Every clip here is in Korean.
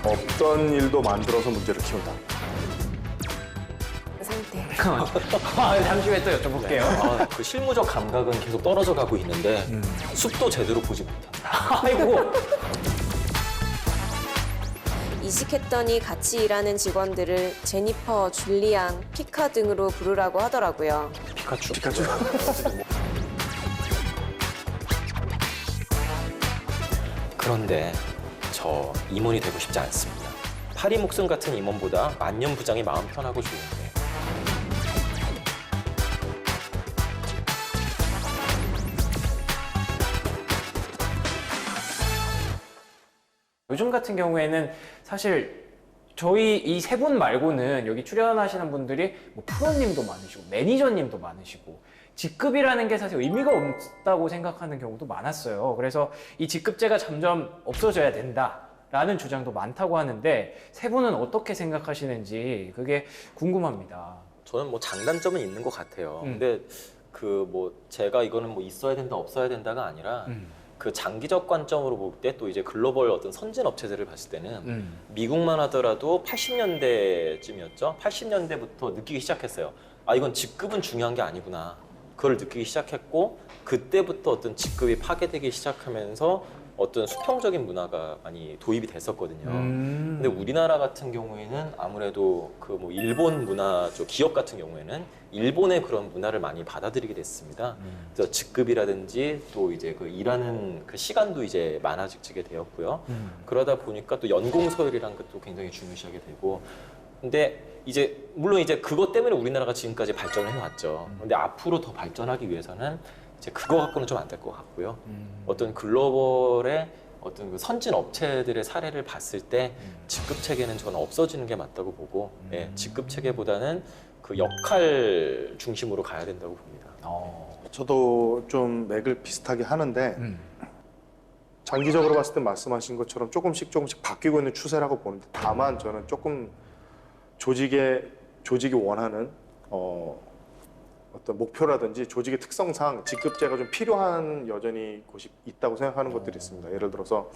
없던 일도 만들어서 문제를 키운다. 상태. 잠시 후에 또 여쭤볼게요. 그 실무적 감각은 계속 떨어져 가고 있는데 숲도 제대로 보지 못한다. 아이고. 이직했더니 같이 일하는 직원들을 제니퍼, 줄리안, 피카 등으로 부르라고 하더라고요. 피카츄. 그런데 저 임원이 되고 싶지 않습니다. 파리 목숨 같은 임원보다 만년 부장이 마음 편하고 좋은데. 요즘 같은 경우에는 사실 저희 이 세 분 말고는 여기 출연하시는 분들이 뭐 프로님도 많으시고 매니저님도 많으시고 직급이라는 게 사실 의미가 없다고 생각하는 경우도 많았어요. 그래서 이 직급제가 점점 없어져야 된다라는 주장도 많다고 하는데 세 분은 어떻게 생각하시는지 그게 궁금합니다. 저는 뭐 장단점은 있는 것 같아요. 근데 그 뭐 제가 이거는 뭐 있어야 된다 없어야 된다가 아니라 그 장기적 관점으로 볼 때 또 이제 글로벌 어떤 선진 업체들을 봤을 때는 미국만 하더라도 80년대쯤이었죠. 80년대부터 느끼기 시작했어요. 아, 이건 직급은 중요한 게 아니구나. 그걸 느끼기 시작했고 그때부터 어떤 직급이 파괴되기 시작하면서 어떤 수평적인 문화가 많이 도입이 됐었거든요. 근데 우리나라 같은 경우에는 아무래도 그 뭐 일본 문화 쪽 기업 같은 경우에는 일본의 그런 문화를 많이 받아들이게 됐습니다. 그래서 직급이라든지 또 이제 그 일하는 그 시간도 이제 많아지게 되었고요. 그러다 보니까 또 연공 서열이라는 것도 굉장히 중요시하게 되고. 근데 이제 물론 이제 그것 때문에 우리나라가 지금까지 발전을 해왔죠. 근데 앞으로 더 발전하기 위해서는 이제 그거 갖고는 좀 안 될 것 같고요. 어떤 글로벌의 어떤 그 선진 업체들의 사례를 봤을 때 직급 체계는 저는 없어지는 게 맞다고 보고, 예, 직급 체계보다는 그 역할 중심으로 가야 된다고 봅니다. 저도 좀 맥을 비슷하게 하는데 장기적으로 봤을 때 말씀하신 것처럼 조금씩 바뀌고 있는 추세라고 보는데 다만 저는 조금 조직이 원하는 어떤 목표라든지 조직의 특성상 직급제가 좀 필요한 여전히 곳이 있다고 생각하는 것들이 있습니다. 예를 들어서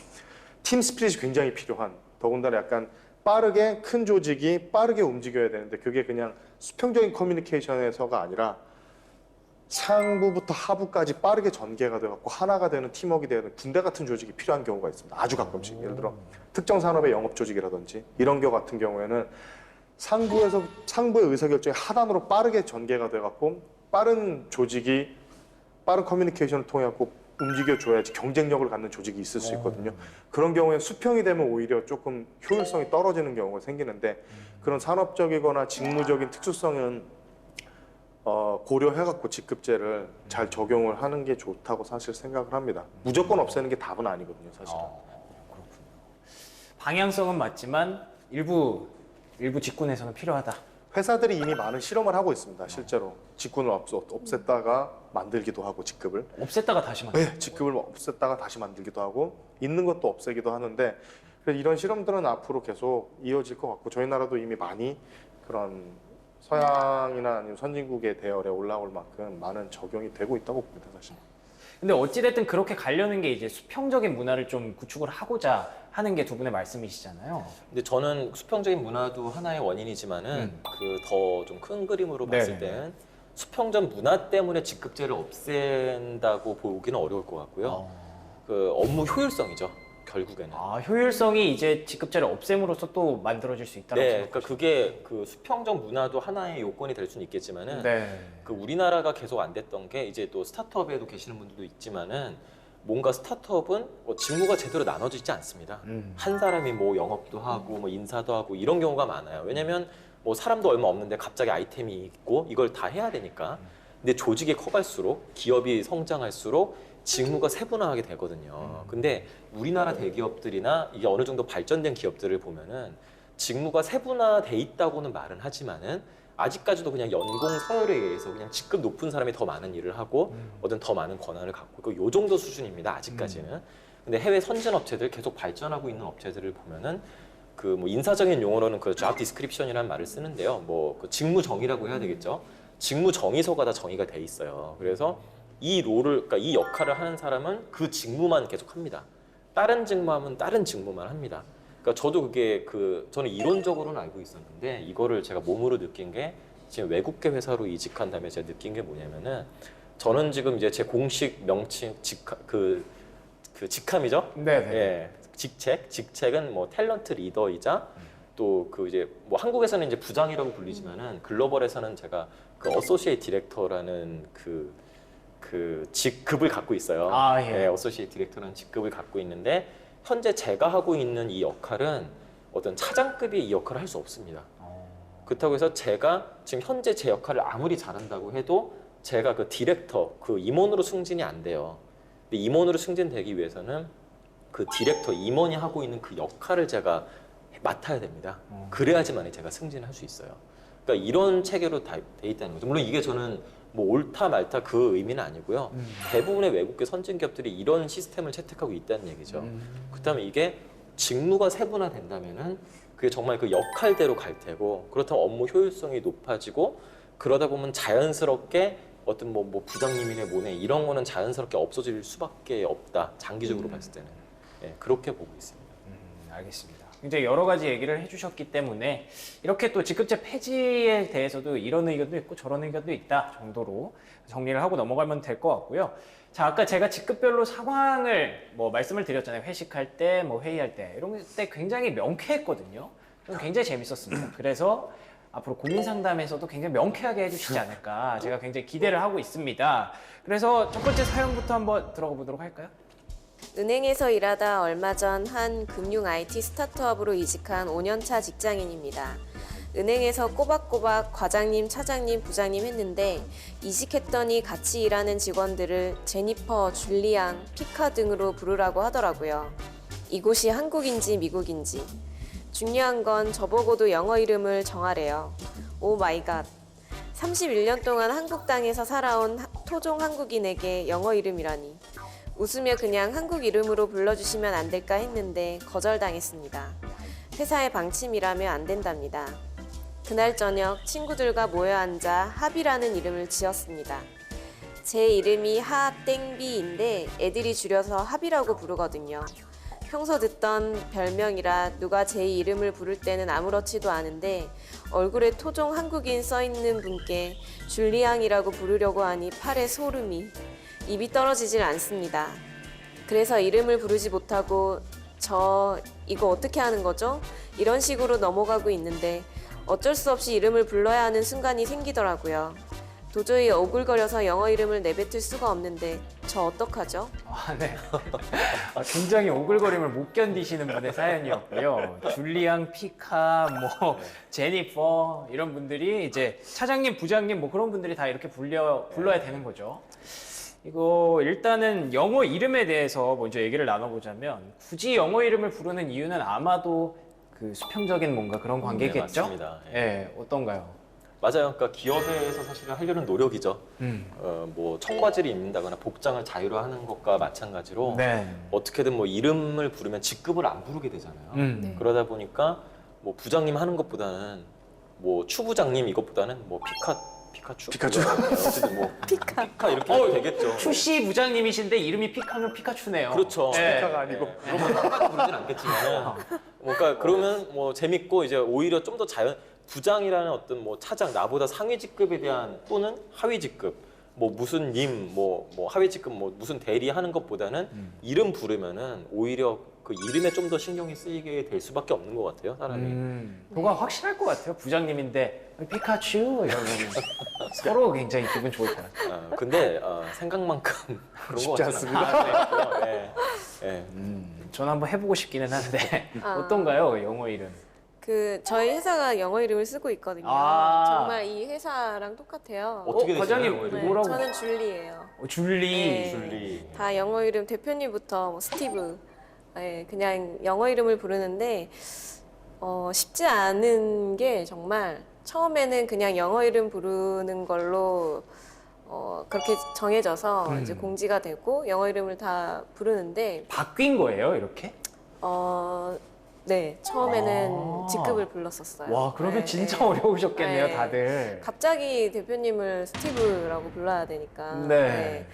팀 스피릿이 굉장히 필요한, 더군다나 약간 빠르게 큰 조직이 빠르게 움직여야 되는데 그게 그냥 수평적인 커뮤니케이션에서가 아니라 상부부터 하부까지 빠르게 전개가 돼갖고 하나가 되는 팀워크가 되는 군대 같은 조직이 필요한 경우가 있습니다. 아주 가끔씩. 예를 들어 특정 산업의 영업 조직이라든지 이런 경우 같은 경우에는 상부의 의사결정이 하단으로 빠르게 전개가 돼갖고 빠른 조직이 빠른 커뮤니케이션을 통해 갖고 움직여줘야지 경쟁력을 갖는 조직이 있을 수 있거든요. 그런 경우에 수평이 되면 오히려 조금 효율성이 떨어지는 경우가 생기는데 그런 산업적이거나 직무적인 특수성은 고려해갖고 직급제를 잘 적용을 하는 게 좋다고 사실 생각을 합니다. 무조건 없애는 게 답은 아니거든요, 사실은. 방향성은 맞지만 일부 직군에서는 필요하다. 회사들이 이미 많은 실험을 하고 있습니다. 실제로 직군을 없앴다가 만들기도 하고 직급을 없앴다가 다시 만들. 네, 직급을 없앴다가 다시 만들기도 하고 있는 것도 없애기도 하는데 그래서 이런 실험들은 앞으로 계속 이어질 것 같고 저희 나라도 이미 많이 그런 서양이나 아니면 선진국의 대열에 올라올 만큼 많은 적용이 되고 있다고 봅니다, 사실. 근데 어찌됐든 그렇게 가려는 게 이제 수평적인 문화를 좀 구축을 하고자 하는 게 두 분의 말씀이시잖아요. 근데 저는 수평적인 문화도 하나의 원인이지만은 그 더 좀 큰 그림으로 봤을 때는 수평적 문화 때문에 직급제를 없앤다고 보기는 어려울 것 같고요. 그 업무 효율성이죠, 결국에는. 효율성이 이제 직급제를 없앰으로써 또 만들어질 수 있다고 네, 생각하시죠? 그러니까 그게 그 수평적 문화도 하나의 요건이 될 수는 있겠지만은 네. 그 우리나라가 계속 안 됐던 게 이제 또 스타트업에도 계시는 분들도 있지만은 뭔가 스타트업은 뭐 직무가 제대로 나눠지지 않습니다. 한 사람이 뭐 영업도 하고 뭐 인사도 하고 이런 경우가 많아요. 왜냐면 뭐 사람도 얼마 없는데 갑자기 아이템이 있고 이걸 다 해야 되니까. 근데 조직이 커갈수록 기업이 성장할수록 직무가 세분화하게 되거든요. 근데 우리나라 대기업들이나 이게 어느 정도 발전된 기업들을 보면은 직무가 세분화돼 있다고는 말은 하지만은 아직까지도 그냥 연공 서열에 의해서 그냥 직급 높은 사람이 더 많은 일을 하고 어떤 더 많은 권한을 갖고 있고 요 정도 수준입니다, 아직까지는. 근데 해외 선진 업체들 계속 발전하고 있는 업체들을 보면은 그 뭐 인사적인 용어로는 그 job description이라는 말을 쓰는데요. 뭐 그 직무 정의라고 해야 되겠죠. 직무 정의서가 다 정의가 돼 있어요. 그래서 이 롤을, 그러니까 이 역할을 하는 사람은 그 직무만 계속 합니다. 다른 직무하면 다른 직무만 합니다. 그러니까 저도 그게 저는 이론적으로는 알고 있었는데 이거를 제가 몸으로 느낀 게 지금 외국계 회사로 이직한 다음에 제가 느낀 게 뭐냐면은 저는 지금 이제 제 공식 명칭 직함이죠. 네네. 예, 직책은 뭐 탤런트 리더이자 또 이제 뭐 한국에서는 이제 부장이라고 불리지만은 글로벌에서는 제가 그 어소시에이트 디렉터라는 그 직급을 갖고 있어요. 아, 예. 어소시에이트 디렉터라는 직급을 갖고 있는데 현재 제가 하고 있는 이 역할은 어떤 차장급이 이 역할을 할 수 없습니다. 그렇다고 해서 제가 지금 현재 제 역할을 아무리 잘한다고 해도 제가 그 디렉터, 그 임원으로 승진이 안 돼요. 근데 임원으로 승진되기 위해서는 그 디렉터, 임원이 하고 있는 그 역할을 제가 맡아야 됩니다. 그래야지만이 제가 승진할 수 있어요. 그러니까 이런 체계로 돼 있다는 거죠. 물론 이게 저는 뭐 옳다 말다 그 의미는 아니고요. 대부분의 외국계 선진 기업들이 이런 시스템을 채택하고 있다는 얘기죠. 그렇다면 이게 직무가 세분화된다면은 그게 정말 그 역할대로 갈 테고 그렇다면 업무 효율성이 높아지고 그러다 보면 자연스럽게 어떤 뭐 부장님이네 뭐네 이런 거는 자연스럽게 없어질 수밖에 없다. 장기적으로 봤을 때는. 예, 그렇게 보고 있습니다. 알겠습니다. 굉장히 여러 가지 얘기를 해주셨기 때문에 이렇게 또 직급제 폐지에 대해서도 이런 의견도 있고 저런 의견도 있다 정도로 정리를 하고 넘어가면 될 것 같고요. 자, 아까 제가 직급별로 상황을 뭐 말씀을 드렸잖아요. 회식할 때, 뭐 회의할 때 이런 때 굉장히 명쾌했거든요. 저는 굉장히 재밌었습니다. 그래서 앞으로 고민 상담에서도 굉장히 명쾌하게 해주시지 않을까 제가 굉장히 기대를 하고 있습니다. 그래서 첫 번째 사연부터 한번 들어가 보도록 할까요? 은행에서 일하다 얼마 전 한 금융 IT 스타트업으로 이직한 5년차 직장인입니다. 은행에서 꼬박꼬박 과장님, 차장님, 부장님 했는데 이직했더니 같이 일하는 직원들을 제니퍼, 줄리앙, 피카 등으로 부르라고 하더라고요. 이곳이 한국인지 미국인지. 중요한 건 저보고도 영어 이름을 정하래요. 오 마이 갓. 31년 동안 한국 땅에서 살아온 토종 한국인에게 영어 이름이라니. 웃으며 그냥 한국 이름으로 불러주시면 안 될까 했는데 거절당했습니다. 회사의 방침이라며 안 된답니다. 그날 저녁 친구들과 모여 앉아 합이라는 이름을 지었습니다. 제 이름이 하땡비인데 애들이 줄여서 합이라고 부르거든요. 평소 듣던 별명이라 누가 제 이름을 부를 때는 아무렇지도 않은데 얼굴에 토종 한국인 써있는 분께 줄리앙이라고 부르려고 하니 팔에 소름이. 입이 떨어지질 않습니다. 그래서 이름을 부르지 못하고 저 이거 어떻게 하는 거죠? 이런 식으로 넘어가고 있는데 어쩔 수 없이 이름을 불러야 하는 순간이 생기더라고요. 도저히 오글거려서 영어 이름을 내뱉을 수가 없는데 저 어떡하죠? 네. 굉장히 오글거림을 못 견디시는 분의 사연이었고요. 줄리앙, 피카, 뭐 제니퍼 이런 분들이 이제 차장님, 부장님 뭐 그런 분들이 다 이렇게 불러야 되는 거죠. 이거 일단은 영어 이름에 대해서 먼저 얘기를 나눠보자면 굳이 영어 이름을 부르는 이유는 아마도 그 수평적인 뭔가 그런 관계겠죠? 맞습니다. 예, 어떤가요? 맞아요. 그러니까 기업에서 사실은 하려는 노력이죠. 뭐 청바지를 입는다거나 복장을 자유로 하는 것과 마찬가지로 네. 어떻게든 뭐 이름을 부르면 직급을 안 부르게 되잖아요. 네. 그러다 보니까 뭐 부장님 하는 것보다는 뭐 추부장님 이것보다는 뭐 피카츄 어쨌든 뭐 피카 이렇게 해도 되겠죠. 추씨 부장님이신데 이름이 피카면 피카츄네요. 그렇죠. 네. 피카가 아니고 똑같이 부르진 않겠지만 그러니까 그러면 뭐 재밌고 이제 오히려 좀 더 부장이라는 어떤 뭐 차장 나보다 상위 직급에 대한 또는 하위 직급 뭐 무슨 님 뭐 하위 직급 뭐 무슨 대리 하는 것보다는 이름 부르면은 오히려 그 이름에 좀 더 신경이 쓰이게 될 수밖에 없는 것 같아요, 사람이. 그거 확실할 것 같아요. 부장님인데 피카츄 이러면 서로 굉장히 기분 좋을 것 같아요. 근데 생각만큼 그런 것 쉽지 같지는 않습니다. 않아요. 예. 저는 한번 해보고 싶기는 한데 아. 어떤가요, 영어 이름? 저희 회사가 영어 이름을 쓰고 있거든요. 아. 정말 이 회사랑 똑같아요. 어떻게 되시나요, 과장님 영어 이름이? 뭐라고? 저는 줄리예요. 줄리. 네. 줄리. 다 영어 이름 대표님부터 뭐 스티브, 그냥 영어 이름을 부르는데 쉽지 않은 게 정말 처음에는 그냥 영어 이름 부르는 걸로 그렇게 정해져서 이제 공지가 되고 영어 이름을 다 부르는데 바뀐 거예요, 이렇게? 네, 처음에는 아. 직급을 불렀었어요. 와, 그러면 네, 진짜 네. 어려우셨겠네요, 네. 다들. 갑자기 대표님을 스티브라고 불러야 되니까. 네.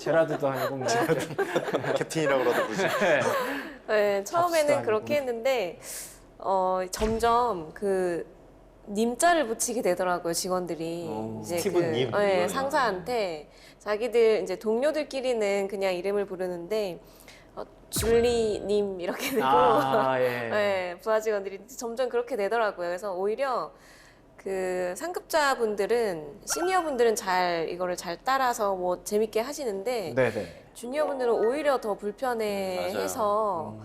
제라드도 아니고 뭐. 캡틴이라고 그러도 그러지. 네, 처음에는 잡스도 그렇게 아니고. 했는데 점점 그 님자를 붙이게 되더라고요 직원들이. 이제 스티븐 님. 네, 상사한테 자기들 이제 동료들끼리는 그냥 이름을 부르는데 줄리님 이렇게 되고 아, 예. 네, 부하 직원들이 점점 그렇게 되더라고요. 그래서 오히려 그 상급자분들은 시니어분들은 잘 이거를 잘 따라서 뭐 재밌게 하시는데 네네. 주니어분들은 오히려 더 불편해해서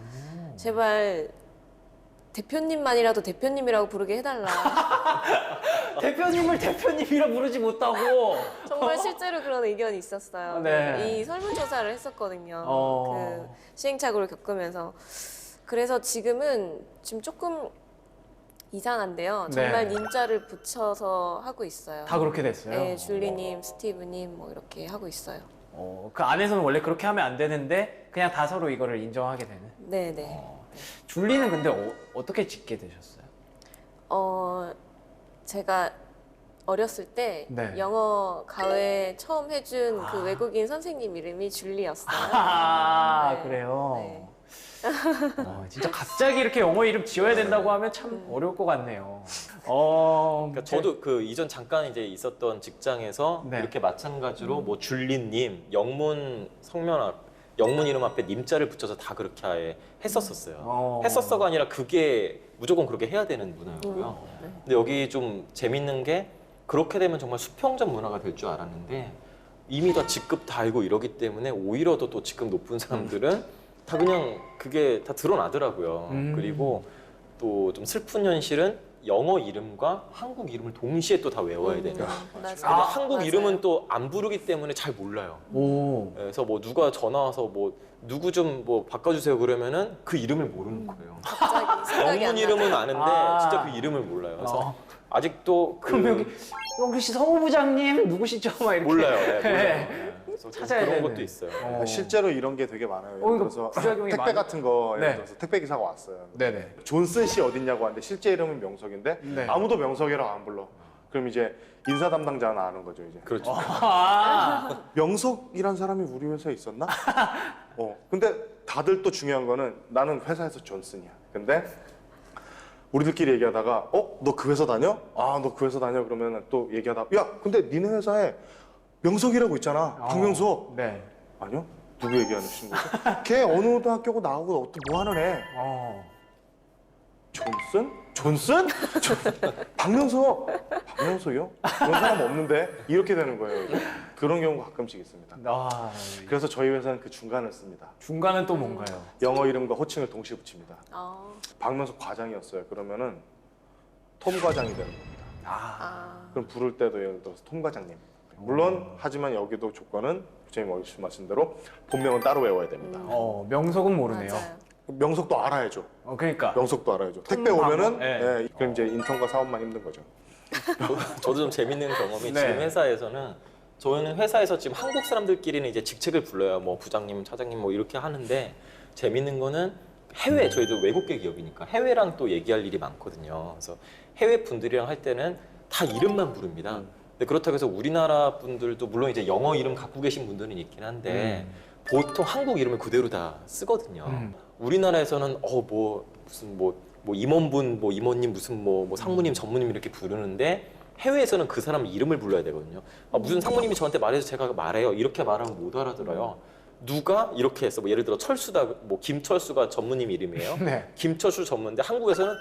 제발 대표님만이라도 대표님이라고 부르게 해달라. 대표님을 대표님이라 부르지 못하고. 정말 실제로 그런 의견이 있었어요. 네. 이 설문조사를 했었거든요. 어. 그 시행착오를 겪으면서. 그래서 지금 조금 이상한데요. 정말 네. 님자를 붙여서 하고 있어요. 다 그렇게 됐어요. 네, 줄리님, 스티브님 뭐 이렇게 하고 있어요. 그 안에서는 원래 그렇게 하면 안 되는데 그냥 다 서로 이거를 인정하게 되는. 네, 네. 줄리는 근데 어떻게 짓게 되셨어요? 제가 어렸을 때 네. 영어 가외 처음 해준 그 외국인 선생님 이름이 줄리였어요. 아, 네. 그래요? 네. 진짜 갑자기 이렇게 영어 이름 지어야 된다고 하면 참 어려울 것 같네요. 그러니까 저도 그 이전 잠깐 이제 있었던 직장에서 네. 이렇게 마찬가지로 뭐 줄리님 영문 영문 이름 앞에 님자를 붙여서 다 그렇게 아예 했었었어요. 했었어가 아니라 그게 무조건 그렇게 해야 되는 문화였고요. 근데 여기 좀 재밌는 게 그렇게 되면 정말 수평적 문화가 될 줄 알았는데 이미 다 직급 다 알고 이러기 때문에 오히려 더 또 직급 높은 사람들은 다 그냥 그게 다 드러나더라고요. 그리고 또 좀 슬픈 현실은 영어 이름과 한국 이름을 동시에 또 다 외워야 되는. 맞아요. 근데 한국 이름은 또 안 부르기 때문에 잘 몰라요. 오. 그래서 뭐 누가 전화 와서 뭐 누구 좀 뭐 바꿔주세요 그러면은 그 이름을 모르는 거예요. 갑자기 생각이 영문 안 이름은 나요. 아는데 아. 진짜 그 이름을 몰라요. 그래서 아직도 그럼 여기 성우부장님 누구시죠? 막 이렇게. 몰라요. 네, 몰라요. 네. 네. 그래서 좀 찾아야 그런 되는. 것도 있어요. 실제로 이런 게 되게 많아요. 예를 이거 들어서 부작용이 택배 많은- 같은 거 예를 네. 들어서 택배 기사가 왔어요. 네네. 존슨 씨 어딨냐고 하는데 실제 이름은 명석인데 네. 아무도 명석이라고 안 불러. 그럼 이제 인사 담당자는 아는 거죠 이제. 그렇죠. 아. 명석이란 사람이 우리 회사에 있었나? 근데 다들 또 중요한 거는 나는 회사에서 존슨이야. 근데 우리들끼리 얘기하다가 너 그 회사 다녀? 아, 너 그 회사 다녀? 그러면 또 얘기하다가 야, 근데 니네 회사에 명석이라고 있잖아. 박명석. 네. 아니요? 누구 얘기하는 친구죠? 걔 어느 고등학교고 나오고 뭐 하는 애? 존슨? 존슨? 박명석이요? 그런 사람 없는데? 이렇게 되는 거예요. 이제. 그런 경우가 가끔씩 있습니다. 그래서 저희 회사는 그 중간을 씁니다. 중간은 또 뭔가요? 영어 이름과 호칭을 동시에 붙입니다. 아, 박명석 과장이었어요. 그러면은 톰 과장이 되는 겁니다. 그럼 부를 때도 예를 들어서 톰 과장님. 물론 하지만 여기도 조건은 부장님 말씀하신 대로 본명은 따로 외워야 됩니다. 명석은 모르네요. 맞아요. 명석도 알아야죠. 그러니까. 명석도 알아야죠. 택배 오면은 네. 그럼 이제 인턴과 사원만 힘든 거죠. 저도 좀 재밌는 경험이 네. 지금 회사에서는 저희는 회사에서 지금 한국 사람들끼리는 이제 직책을 불러요. 뭐 부장님, 차장님 뭐 이렇게 하는데 재밌는 거는 해외 저희도 외국계 기업이니까 해외랑 또 얘기할 일이 많거든요. 그래서 해외 분들이랑 할 때는 다 이름만 부릅니다. 근데 그렇다고 해서 우리나라 분들도 물론 이제 영어 이름 갖고 계신 분들은 있긴 한데 보통 한국 이름을 그대로 다 쓰거든요. 우리나라에서는 무슨 뭐 임원분, 뭐 임원님, 무슨 뭐 상무님, 전무님 이렇게 부르는데 해외에서는 그 사람 이름을 불러야 되거든요. 무슨 상무님이 저한테 말해서 제가 말해요. 이렇게 말하면 못 알아들어요. 누가 이렇게 했어. 뭐 예를 들어 철수다. 뭐 김철수가 전무님 이름이에요. 네. 김철수 전무인데 한국에서는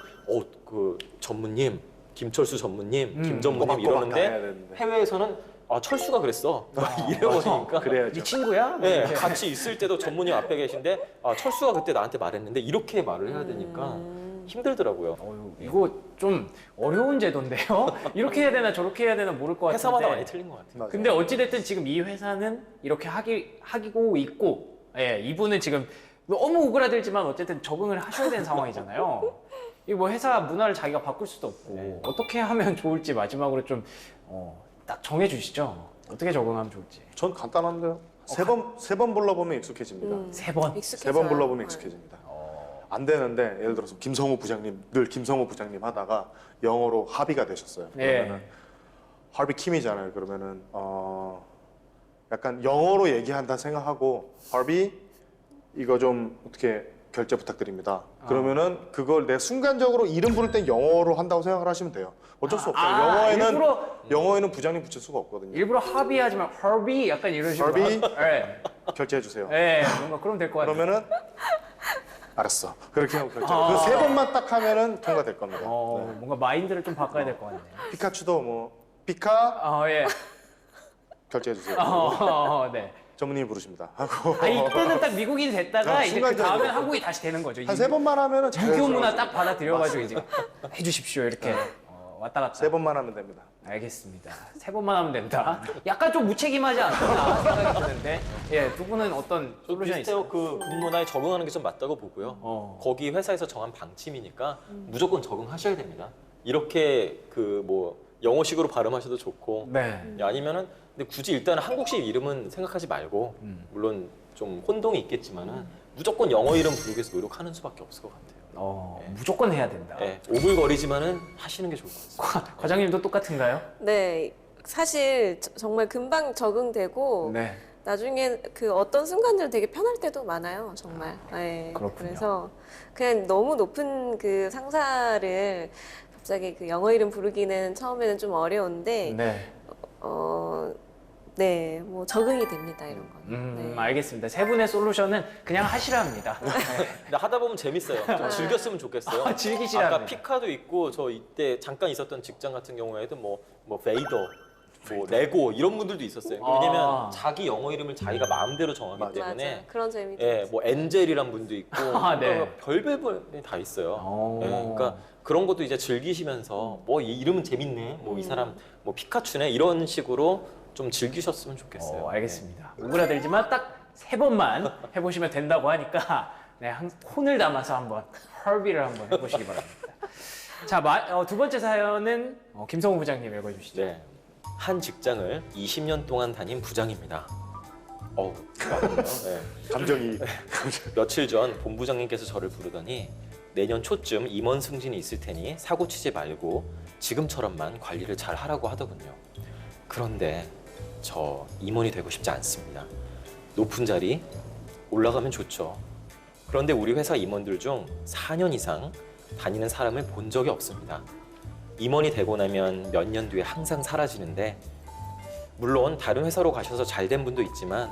그 전무님, 김철수 전무님, 김전무님 꼬박꼬박 다 이러는데 해야 되는데. 해외에서는 처수가 그랬어. 이래버리니까. 그래야죠. 네 친구야? 네, 같이 있을 때도 전무님 앞에 계신데 철수가 그때 나한테 말했는데 이렇게 말을 해야 되니까 힘들더라고요. 이거 좀 어려운 제도인데요? 이렇게 해야 되나 저렇게 해야 되나 모를 것 같은데. 회사마다 많이 틀린 것 같아요. 맞아요. 근데 어찌됐든 지금 이 회사는 이렇게 하고 있고, 이분은 지금 너무 오그라들지만 어쨌든 적응을 하셔야 되는 상황이잖아요. 이 뭐 회사 문화를 자기가 바꿀 수도 없고 어떻게 하면 좋을지 마지막으로 좀 딱 정해주시죠. 어떻게 적응하면 좋을지. 전 간단한데요. 세 번 불러보면 익숙해집니다. 3번. 세 번 불러보면 익숙해집니다. 안 되는데 예를 들어서 김성우 부장님 늘 김성우 부장님 하다가 영어로 하비가 되셨어요. 그러면은 하비 킴이잖아요. 그러면은 약간 영어로 얘기한다 생각하고 하비 이거 좀 어떻게 결제 부탁드립니다. 그러면은 그걸 내 순간적으로 이름 부를 땐 영어로 한다고 생각을 하시면 돼요. 어쩔 수 없어요. 영어에는 부장님 붙일 수가 없거든요. 일부러 합의하지만 허비 약간 이런 식으로. 허비? 네. 결제해 주세요. 네, 뭔가 그럼 될 것 같아요. 그러면은 알았어. 그렇게 하고 결제. 그 세 번만 딱 하면은 통과될 겁니다. 네. 뭔가 마인드를 좀 바꿔야 될 것 같네요. 피카츄도 뭐 피카 예. 결제해 주세요. 네. 전문님이 부르십니다. 하고 이때는 딱 미국인이 됐다가 이제 그 순간적으로. 다음에 한국이 다시 되는 거죠. 한 세 번만 하면은 유교 문화 딱 받아들여가지고 이제 해주십시오 이렇게 왔다 갔다. 세 번만 하면 됩니다. 알겠습니다. 세 번만 하면 된다. 약간 좀 무책임하지 않나 생각이 드는데, 예, 두 분은 어떤 솔루션이 있어요? 비슷해요. 그 근문화에 적응하는 게 좀 맞다고 보고요. 거기 회사에서 정한 방침이니까 무조건 적응하셔야 됩니다. 이렇게 그 뭐 영어식으로 발음하셔도 좋고, 네. 아니면은 근데 굳이 일단 한국식 이름은 생각하지 말고 물론 좀 혼동이 있겠지만은 무조건 영어 이름 부르기 위해서 노력하는 수밖에 없을 것 같아요. 무조건 해야 된다. 네, 오글거리지만은 하시는 게 좋을 것 같습니다. 과장님도 똑같은가요? 네, 사실 정말 금방 적응되고 네. 나중에 그 어떤 순간들은 되게 편할 때도 많아요, 정말. 네, 그렇군요. 그래서 그냥 너무 높은 그 상사를 갑자기 그 영어 이름 부르기는 처음에는 좀 어려운데, 네. 네, 뭐 적응이 됩니다, 이런 건. 네. 알겠습니다. 세 분의 솔루션은 그냥 하시라 합니다. 네. 근데 하다 보면 재밌어요. 좀 즐겼으면 좋겠어요. 즐기시라 아까 합니다. 피카도 있고 저 이때 잠깐 있었던 직장 같은 경우에도 뭐 베이더, 뭐 레고 이런 분들도 있었어요. 왜냐면 자기 영어 이름을 자기가 마음대로 정하기 맞아. 때문에 맞아, 그런 재미도 예, 있어요. 뭐 엔젤이란 분도 있고 네. 그러니까 별별이 다 있어요. 예, 그러니까 그런 것도 이제 즐기시면서 뭐 이 이름은 재밌네, 뭐 이 사람 뭐 피카츄네 이런 식으로 좀 즐기셨으면 좋겠어요. 알겠습니다. 오그라들지만 딱 세 번만 해보시면 된다고 하니까 네, 혼을 담아서 한번 헐비를 한번 해보시기 바랍니다. 자, 두 번째 사연은 김성우 부장님 읽어주시죠. 네. 한 직장을 20년 동안 다닌 부장입니다. 맞네요. 네. 감정이 며칠 전 본부장님께서 저를 부르더니 내년 초쯤 임원 승진이 있을 테니 사고 치지 말고 지금처럼만 관리를 잘 하라고 하더군요. 그런데 저 임원이 되고 싶지 않습니다. 높은 자리 올라가면 좋죠. 그런데 우리 회사 임원들 중 4년 이상 다니는 사람을 본 적이 없습니다. 임원이 되고 나면 몇 년 뒤에 항상 사라지는데 물론 다른 회사로 가셔서 잘 된 분도 있지만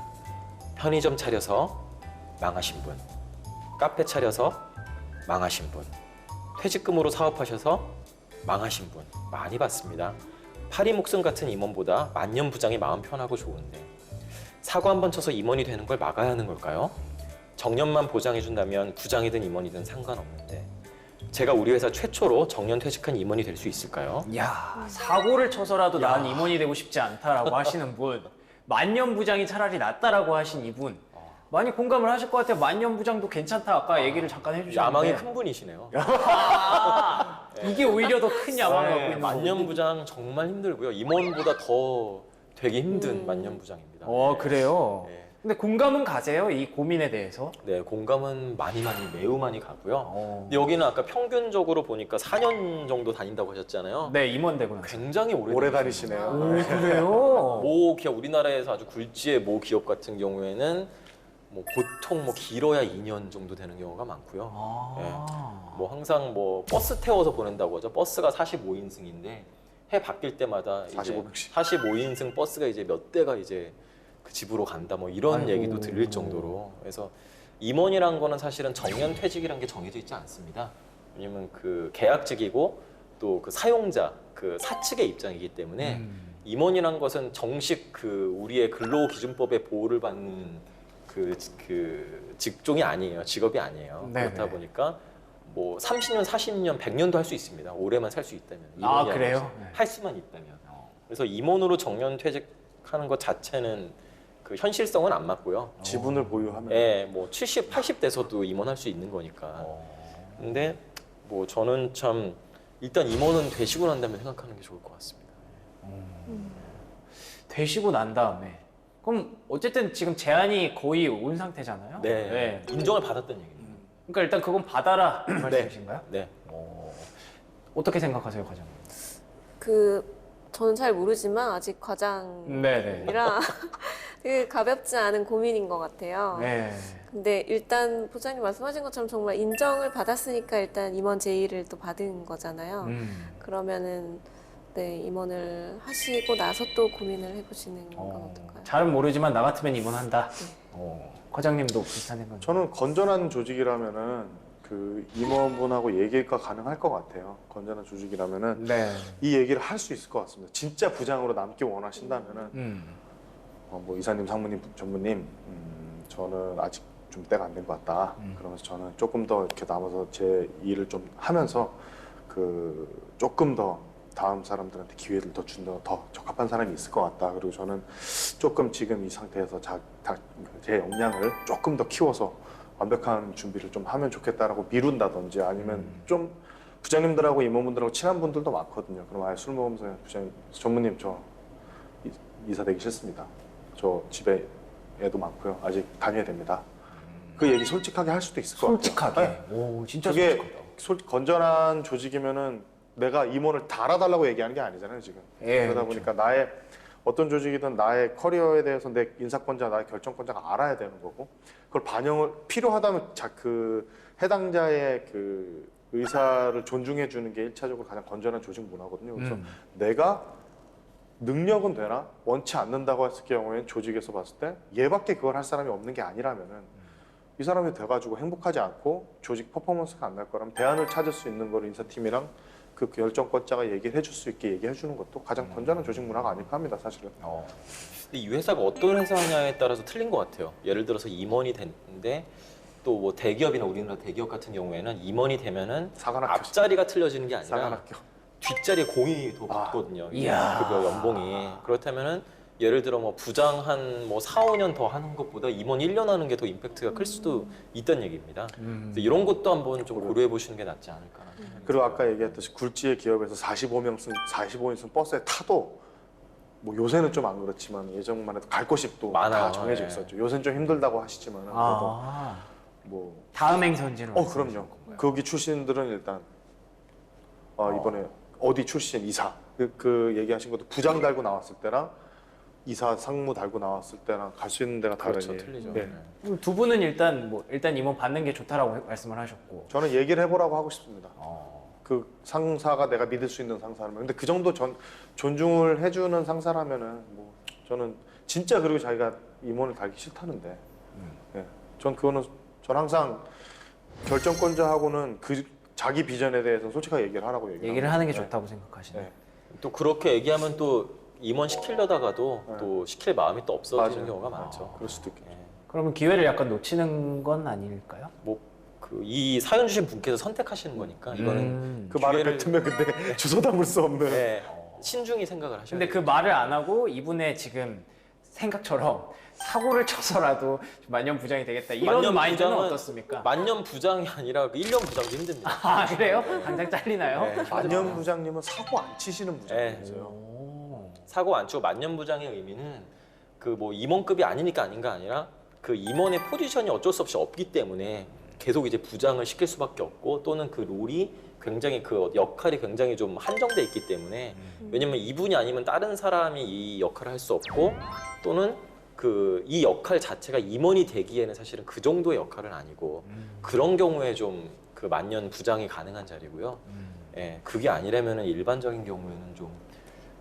편의점 차려서 망하신 분, 카페 차려서 망하신 분, 퇴직금으로 사업하셔서 망하신 분 많이 봤습니다. 파리 목숨 같은 임원보다 만년 부장이 마음 편하고 좋은데 사고 한 번 쳐서 임원이 되는 걸 막아야 하는 걸까요? 정년만 보장해준다면 부장이든 임원이든 상관없는데 제가 우리 회사 최초로 정년 퇴직한 임원이 될 수 있을까요? 이야, 사고를 쳐서라도 난 임원이 되고 싶지 않다라고 하시는 분, 만년 부장이 차라리 낫다라고 하신 이분, 많이 공감을 하실 것 같아요. 만년 부장도 괜찮다. 아까 얘기를 잠깐 해주셨는데. 야망이 큰 분이시네요. 이게 오히려 더 큰 야망을 갖고 있는 만년 부장 정말 힘들고요. 임원보다 더 되게 힘든 만년 부장입니다. 그래요? 네. 근데 공감은 가세요? 이 고민에 대해서? 네, 공감은 매우 많이 가고요. 근데 여기는 아까 평균적으로 보니까 4년 정도 다닌다고 하셨잖아요. 네, 임원 되고 나서. 굉장히 오래 다니시네요. 그래요? 모 기업, 우리나라에서 아주 굴지의 모 기업 같은 경우에는 뭐 보통 뭐 길어야 2년 정도 되는 경우가 많고요. 뭐 항상 뭐 버스 태워서 보낸다고 하죠. 버스가 45인승인데 해 바뀔 때마다 45인승. 45인승 버스가 이제 몇 대가 이제 그 집으로 간다 뭐 이런 얘기도 들릴 정도로. 그래서 임원이란 거는 사실은 정년 퇴직이란 게 정해져 있지 않습니다. 왜냐면 그 계약직이고 또 그 사용자 그 사측의 입장이기 때문에 임원이란 것은 정식 그 우리의 근로기준법의 보호를 받는 그 직종이 아니에요. 직업이 아니에요. 네네. 그렇다 보니까 뭐 30년, 40년, 100년도 할 수 있습니다. 오래만 살 수 있다면. 아, 임원이 그래요? 아니어서. 할 수만 있다면. 그래서 임원으로 정년 퇴직하는 것 자체는 그 현실성은 안 맞고요. 지분을 보유하면 예, 뭐 70, 80 돼서도 임원할 수 있는 거니까. 근데 뭐 저는 참 일단 임원은 되시고 난 다음에 생각하는 게 좋을 것 같습니다. 되시고 난 다음에. 그럼 어쨌든 지금 제한이 거의 온 상태잖아요? 네. 인정을 받았다는 얘기입니다. 그러니까 일단 그건 받아라 말씀이신가요? 네. 어떻게 생각하세요, 과장님? 저는 잘 모르지만 아직 과장이라 네네. 되게 가볍지 않은 고민인 것 같아요. 네. 근데 일단 부장님 말씀하신 것처럼 정말 인정을 받았으니까 일단 임원 제의를 또 받은 거잖아요. 그러면은 네, 임원을 하시고 나서 또 고민을 해보시는 건 어떨까요? 잘은 모르지만 나 같으면 임원한다. 네. 과장님도 비슷한 생각. 저는 건전한 조직이라면은 그 임원분하고 얘기가 가능할 것 같아요. 건전한 조직이라면은 네. 이 얘기를 할 수 있을 것 같습니다. 진짜 부장으로 남기 원하신다면은 뭐 이사님, 상무님, 전무님, 저는 아직 좀 때가 안 된 것 같다. 그러면서 저는 조금 더 이렇게 남아서 제 일을 좀 하면서 그 조금 더 다음 사람들한테 기회를 더 준다, 더 적합한 사람이 있을 것 같다. 그리고 저는 조금 지금 이 상태에서 제 역량을 조금 더 키워서 완벽한 준비를 좀 하면 좋겠다라고 미룬다든지 아니면 좀 부장님들하고 임원분들하고 친한 분들도 많거든요. 그럼 아예 술 먹으면서 부장님, 전무님 저 이사 되기 싫습니다. 저 집에 애도 많고요. 아직 다녀야 됩니다. 그 얘기 솔직하게 할 수도 있을 것 솔직하게. 같아요. 네. 오, 진짜 그게 솔직하다. 건전한 조직이면은 내가 임원을 다 알아달라고 얘기하는 게 아니잖아요, 지금. 예, 그러다 그렇죠. 보니까 나의 어떤 조직이든 나의 커리어에 대해서 내 인사권자, 나의 결정권자가 알아야 되는 거고, 그걸 반영을 필요하다면 그 해당자의 그 의사를 존중해 주는 게 1차적으로 가장 건전한 조직 문화거든요. 그래서 내가 능력은 되나 원치 않는다고 했을 경우에는 조직에서 봤을 때 얘밖에 그걸 할 사람이 없는 게 아니라면은 이 사람이 돼가지고 행복하지 않고 조직 퍼포먼스가 안 날 거라면 대안을 찾을 수 있는 걸 인사팀이랑 그 결정권자가 얘기를 해줄 수 있게 얘기해 주는 것도 가장 건전한 조직 문화가 아닐까 합니다, 사실은. 근데 이 회사가 어떤 회사냐에 따라서 틀린 것 같아요. 예를 들어서 임원이 됐는데 또 뭐 대기업이나 우리나라 대기업 같은 경우에는 임원이 되면은 사관학교. 앞자리가 틀려지는 게 아니라 사관학교. 뒷자리에 공이 더 붙거든요. 이야. 급여 연봉이. 그렇다면은 예를 들어 뭐 부장 한 뭐 4, 5년 더 하는 것보다 임원 1년 하는 게 더 임팩트가 클 수도 있다는 얘기입니다. 그래서 이런 것도 한번 좀 고려해 보시는 게 낫지 않을까. 그리고 아까 얘기했듯이 굴지의 기업에서 45인 쓴 버스에 타도 뭐 요새는 좀 안 그렇지만 예전만 해도 갈 곳이 또 많아요. 다 정해져 네. 있었죠. 요새는 좀 힘들다고 하시지만 그래도 뭐 다음 행선지는 그럼요. 거기 출신들은 일단 이번에 어디 출신 이사 그 얘기하신 것도 부장 달고 나왔을 때랑 이사 상무 달고 나왔을 때랑 갈 수 있는 데가 다르니. 그렇죠, 틀리죠. 네. 두 분은 일단 임원 받는 게 좋다라고 말씀을 하셨고. 저는 얘기를 해보라고 하고 싶습니다. 그 상사가 내가 믿을 수 있는 상사라면. 근데 그 정도 존중을 해주는 상사라면은 뭐 저는 진짜 그리고 자기가 임원을 달기 싫다는데. 네. 전 항상 결정권자하고는 그 자기 비전에 대해서 솔직하게 얘기를 하라고 얘기를 하는 게 네. 좋다고 생각하시네. 네. 또 그렇게 얘기하면 또 임원 시키려다가도 네. 또 시킬 마음이 또 없어지는 맞아요. 경우가 많죠. 그럴 수도 있겠죠. 예. 그러면 기회를 약간 놓치는 건 아닐까요? 이 사연 주신 분께서 선택하시는 거니까 이거는 그 말을 기회를- 뱉으면 근데 주워 담을 수 없는. 네, 신중히 생각을 하셔야 근데 돼요. 그 말을 안 하고 이분의 지금 생각처럼 사고를 쳐서라도 만년 부장이 되겠다 이런 만년 마인드는 부장은 어떻습니까? 만년 부장이 아니라 그 1년 부장도 힘듭니다. 아 그래요? 당장 잘리나요? 네. 만년 부장님은 사고 안 치시는 네. 부장님이세요. 오. 사고 안 치고 만년 부장의 의미는 그 뭐 임원급이 아니니까 아닌가 아니라 그 임원의 포지션이 어쩔 수 없이 없기 때문에 계속 이제 부장을 시킬 수밖에 없고 또는 그 롤이 굉장히 그 역할이 굉장히 좀 한정돼 있기 때문에 왜냐면 이분이 아니면 다른 사람이 이 역할을 할 수 없고 또는 그 이 역할 자체가 임원이 되기에는 사실은 그 정도의 역할은 아니고 그런 경우에 좀 그 만년 부장이 가능한 자리고요. 예, 그게 아니라면은 일반적인 경우에는 좀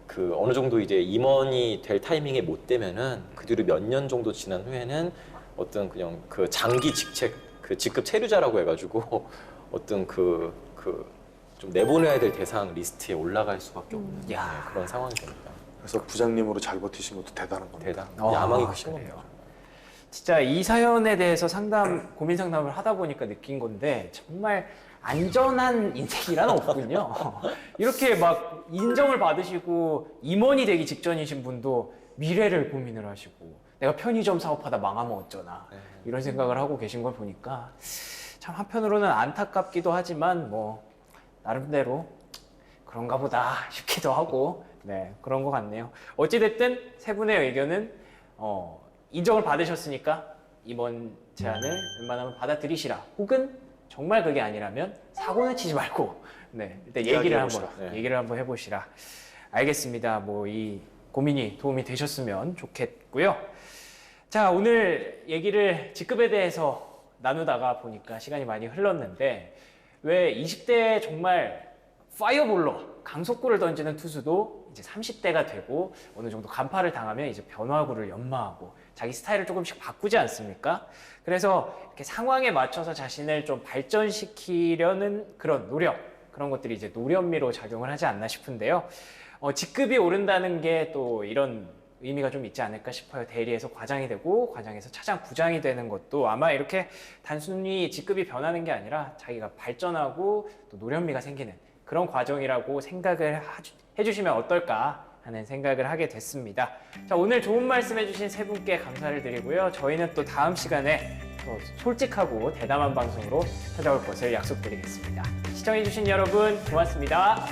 그 어느 정도 이제 임원이 될 타이밍에 못 되면은 그 뒤로 몇 년 정도 지난 후에는 어떤 그냥 그 장기 직책 그 직급 체류자라고 해가지고 어떤 좀 내보내야 될 대상 리스트에 올라갈 수밖에 없는 야. 그런 상황이 됩니다. 그래서 부장님으로 잘 버티신 것도 대단한 겁니다. 대단 야망이 크신 그래요. 겁니다. 진짜 이 사연에 대해서 고민 상담을 하다 보니까 느낀 건데 정말 안전한 인생이란 없군요. 이렇게 막 인정을 받으시고 임원이 되기 직전이신 분도 미래를 고민을 하시고 내가 편의점 사업하다 망하면 어쩌나 이런 생각을 하고 계신 걸 보니까 참 한편으로는 안타깝기도 하지만 뭐 나름대로 그런가 보다 싶기도 하고 네 그런 것 같네요. 어찌됐든 세 분의 의견은 인정을 받으셨으니까 이번 제안을 웬만하면 받아들이시라 혹은 정말 그게 아니라면 사고는 치지 말고 네 일단 얘기를 한번 해보시라. 알겠습니다. 뭐 이 고민이 도움이 되셨으면 좋겠고요. 자, 오늘 얘기를 직급에 대해서 나누다가 보니까 시간이 많이 흘렀는데 왜 20대에 정말 파이어볼러, 강속구를 던지는 투수도 이제 30대가 되고 어느 정도 간파를 당하면 이제 변화구를 연마하고 자기 스타일을 조금씩 바꾸지 않습니까? 그래서 이렇게 상황에 맞춰서 자신을 좀 발전시키려는 그런 노력, 그런 것들이 이제 노련미로 작용을 하지 않나 싶은데요. 직급이 오른다는 게 또 이런 의미가 좀 있지 않을까 싶어요. 대리에서 과장이 되고 과장에서 차장, 부장이 되는 것도 아마 이렇게 단순히 직급이 변하는 게 아니라 자기가 발전하고 또 노련미가 생기는 그런 과정이라고 생각을 해주시면 어떨까 하는 생각을 하게 됐습니다. 자, 오늘 좋은 말씀 해주신 세 분께 감사를 드리고요. 저희는 또 다음 시간에 또 솔직하고 대담한 방송으로 찾아올 것을 약속드리겠습니다. 시청해주신 여러분 고맙습니다.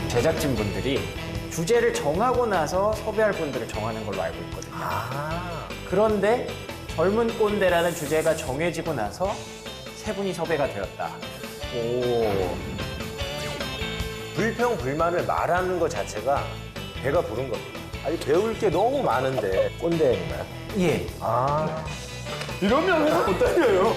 제작진분들이 주제를 정하고 나서 섭외할 분들을 정하는 걸로 알고 있거든요. 그런데 젊은 꼰대라는 주제가 정해지고 나서 세 분이 섭외가 되었다. 불평, 불만을 말하는 것 자체가 배가 부른 겁니다. 아니, 배울 게 너무 많은데 꼰대인가요? 예. 이러면 회사 못 다녀요.